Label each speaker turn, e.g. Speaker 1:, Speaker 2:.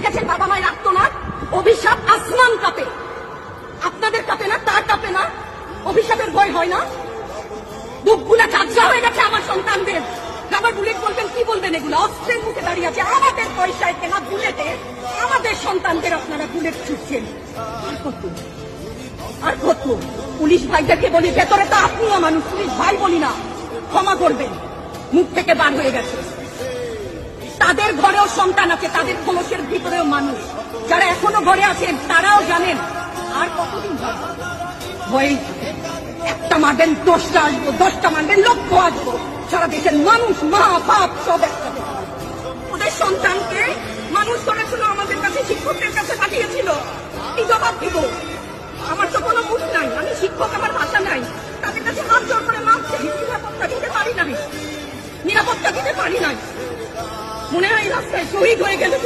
Speaker 1: দেখেছেন বাবা মায়ের আত্মনাদ, অভিশাপ আসমান কাঁপে, আপনাদের কাঁপে না? তার কাঁপে না? অভিশাপের ভয় হয় না? বুকগুলা ঝাঁঝরা হয়ে গেছে আমার সন্তানদের। আবার বুলেট বলবেন, কি বলবেন? এগুলো অস্ত্রের মুখে দাঁড়িয়ে আছে, আমাদের পয়সায় কেনা বুলেটে আমাদের সন্তানদের আপনারা বুলেট ছুটছেন। আর কত আর কত? পুলিশ ভাইদেরকে বলি, ভেতরে তো আপনিও মানুষ, পুলিশ ভাই বলি না, ক্ষমা করবেন, মুখ থেকে বার হয়ে গেছে। তাদের ঘরেও সন্তান আছে, তাদের খোলসের ভিতরেও মানুষ। যারা এখনো ঘরে আছেন তারাও জানেন আর কতদিন ভয়ে একটা মারবেন 10টা আসবো, 10টা মারবেন লক্ষ আসবো। সারা দেশের মানুষ, মা বাপ সব একসাথে ওদের সন্তানকে মানুষ করেছিল, আমাদের কাছে শিক্ষকদের কাছে পাঠিয়েছিল। কি জবাব দিব? আমার তো কোনো মুখ নাই, আমি শিক্ষক, আমার ভাষা নাই। তাদের কাছে হাত জোর করে মাপছে, নিরাপত্তা দিতে পারি নাই, নিরাপত্তা দিতে পারি নাই। মনে হয় রাস্তায় শহীদ হয়ে গেলে